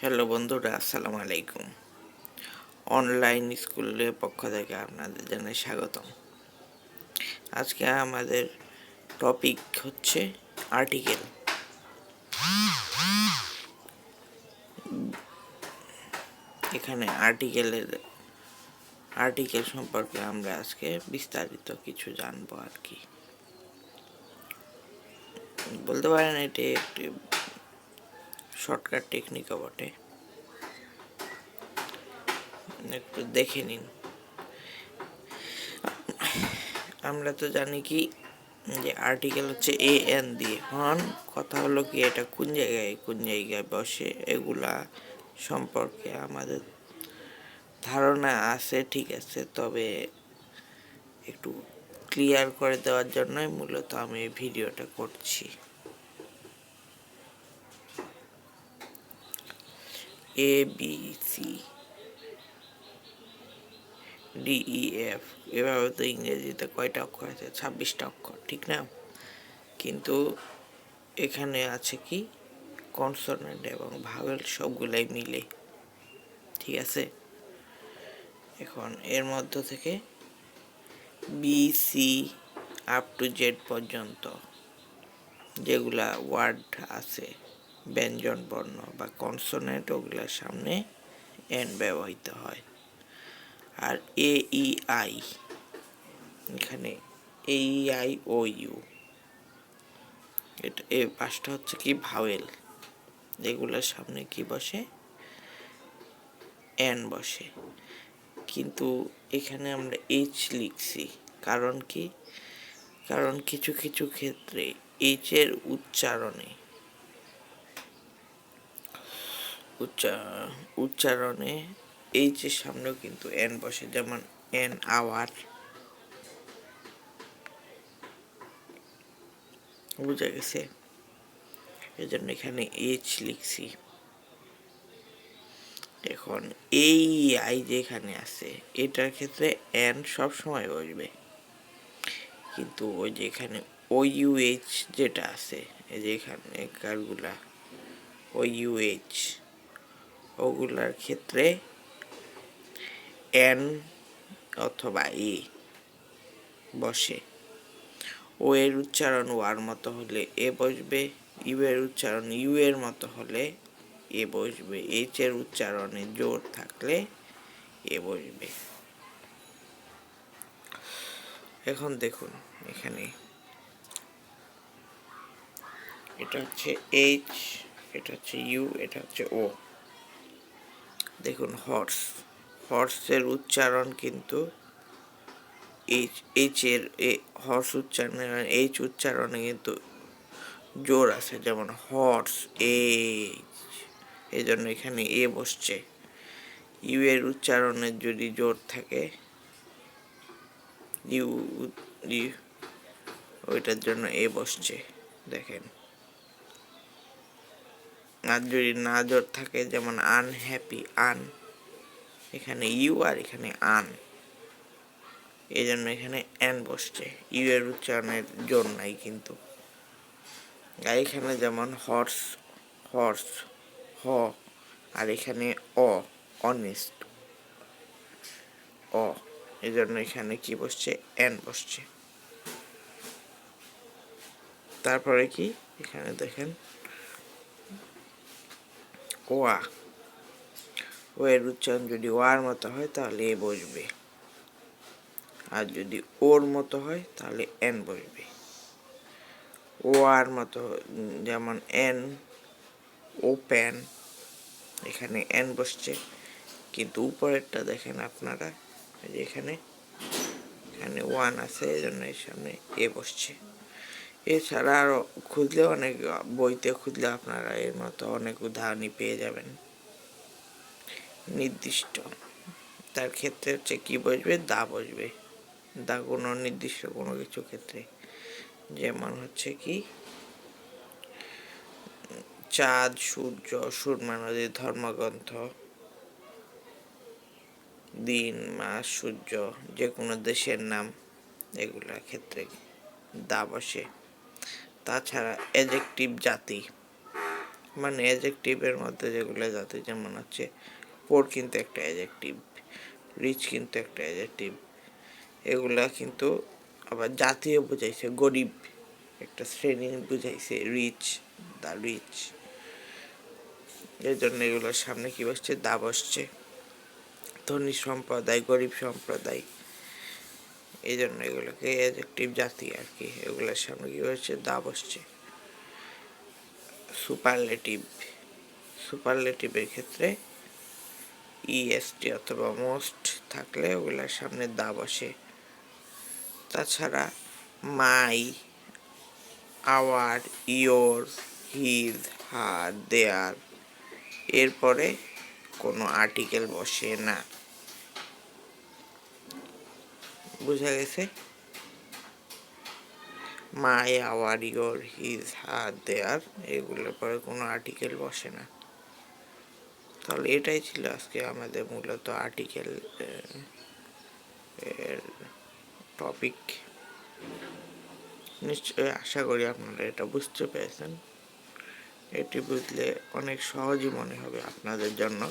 Hello বন্ধুরা, আসসালামু আলাইকুম। অনলাইন স্কুলের পক্ষ থেকে আপনাদের জানাই স্বাগতম। আজকে আমাদের টপিক হচ্ছে আর্টিকেল। এখানে আর্টিকেল সম্পর্কে আমরা আজকে বিস্তারিত কিছু জানবো আর কি। বলতে পারেন এটি একটি শর্টকাট টেকনিকও বটে। একটু দেখে নিন। আমরা তো জানি কি যে আর্টিকেল হচ্ছে এন দিয়ে। কথা হলো কি এটা কোন জায়গায় বসে এগুলা সম্পর্কে আমাদের ধারণা আছে, ঠিক আছে, তবে একটু ক্লিয়ার করে দেওয়ার জন্যই মূলত আমি এই ভিডিওটা করছি। A B C D E F, এভাবে তো ইংরেজিতে কয়টা অক্ষর আছে? 26টা অক্ষর, ঠিক না? কিন্তু এখানে আছে কি কনসোনেন্ট এবং ভাওয়েল সবগুলাই মিলে, ঠিক আছে। এখন এর মধ্য থেকে B C up to Z পর্যন্ত যেগুলা ওয়ার্ড আছে ব্যঞ্জন বর্ণ বা কনসোনেন্ট, ওগুলার সামনে এন ব্যবহৃত হয়। আর এ ই আই, এখানে এ ই আই ও ইউ, এটা এই পাঁচটা হচ্ছে কি ভাওয়েল, এগুলার সামনে কি বসে? এন বসে। কিন্তু এখানে আমরা এইচ লিখছি, কারণ কি? কারণ কিছু কিছু ক্ষেত্রে এইচ এর উচ্চারণে এইচ এর সামনেও কিন্তু এন বসে, যেমন এন আওয়ার, বুঝা গেছে? এজন্য এখানে এইচ লিখছি। এখন এই আই যেখানে আছে এটার ক্ষেত্রে এন সব সময় বসবে, কিন্তু ওই যেখানে ও ইউ এইচ যেটা আছে, এই যে এখানে কারগুলা ও ইউ এইচ, ওগুলার ক্ষেত্রে এন অথবা এ বসে। ও এর উচ্চারণ ওয়ার মতো হলে এ বসবে, ইউ এর উচ্চারণ ইউ এর মতো হলে এ বসবে, এইচ এর উচ্চারণে জোর থাকলে এ বসবে। এখন দেখুন এখানে এটা হচ্ছে এইচ, এটা হচ্ছে ইউ, এটা হচ্ছে ও। দেখুন হর্সের উচ্চারণ কিন্তু এইচ এর হর্স উচ্চারণে, এইচ উচ্চারণে কিন্তু জোর আছে, যেমন হর্স এইচ, এই জন্য এখানে এ বসছে। ইউ এর উচ্চারণের যদি জোর থাকে ইউ, ওইটার জন্য এ বসছে, দেখেন। আর যদি না জোর থাকে, যেমন আনহ্যাপি, এখানে ইউ আর এখানে এই জন্য এখানে এন বসছে, ইউ এর উচ্চারণের জোর নাই কিন্তু। আর এখানে যেমন হর্স হ, আর এখানে অনেস্ট এই জন্য এখানে কি বসছে? এন বসছে। তারপরে কি এখানে দেখেন ও এর উচ্চারণ যদি ওয়ার মতো হয় তাহলে এ বসবে, আর যদি ওর মতো হয় তাহলে এন বসবে। ও আর মতো, যেমন এন ওপেন, এখানে এন বসছে, কিন্তু উপরেরটা দেখেন আপনারা, এখানে ওয়ান আছে, এই জন্য এর সামনে এ বসছে। এছাড়া আরো খুঁজলে অনেক বইতে খুঁজলে আপনারা এর মতো অনেক উদাহরণই পেয়ে যাবেন। নির্দিষ্ট তার ক্ষেত্রে হচ্ছে কি বসবে? দা বসবে। দা কোনো নির্দিষ্ট কোনো কিছু ক্ষেত্রে, যেমন হচ্ছে কি চাঁদ, সূর্য, সুরমা নদী, ধর্মগ্রন্থ, দিন, মাস, সূর্য, যে কোনো দেশের নাম, এগুলোর ক্ষেত্রে দা বসে। তাছাড়া অ্যাডজেক্টিভ জাতি, মানে অ্যাডজেক্টিভের মধ্যে যেগুলো যাতে, যেমন হচ্ছে পোর কিন্তু একটা অ্যাডজেক্টিভ, রিচ কিন্তু একটা অ্যাডজেক্টিভ, এগুলা কিন্তু আবার জাতীয় বুঝাইছে, গরিব একটা শ্রেণী বুঝাইছে, রিচ, দ্য রিচ, এই জন্য এগুলোর সামনে কি বসছে, দা বসছে। ধনী সম্প্রদায়, গরিব সম্প্রদায়, এই জন্য এগুলোকে অ্যাডজেক্টিভ জাতি আর কি, এগুলোর সামনে কি বসছে, দা বসছে। সুপারলেটিভ, সুপারলেটিভের ক্ষেত্রে ইএসটি অথবা মোস্ট থাকলে ওগুলোর সামনে দা বসে। তাছাড়া মাই, আওয়ার, ইয়োর, হিজ, হার, দেয়ার, এরপরে কোনো আর্টিকেল বসে না। বুঝা গেছে? মাই, আওয়ার, ইয়োর, হিজ, হার, দেয়ার, এগুলোর পরে কোনো আর্টিকেল বসে না। তাহলে এটাই ছিল আজকে আমাদের মূলত আর্টিকেল এর টপিক। নিশ্চয়ই আশা করি আপনারা এটা বুঝতে পেরেছেন। এটি বুঝলে অনেক সহজই মনে হবে আপনাদের জন্য।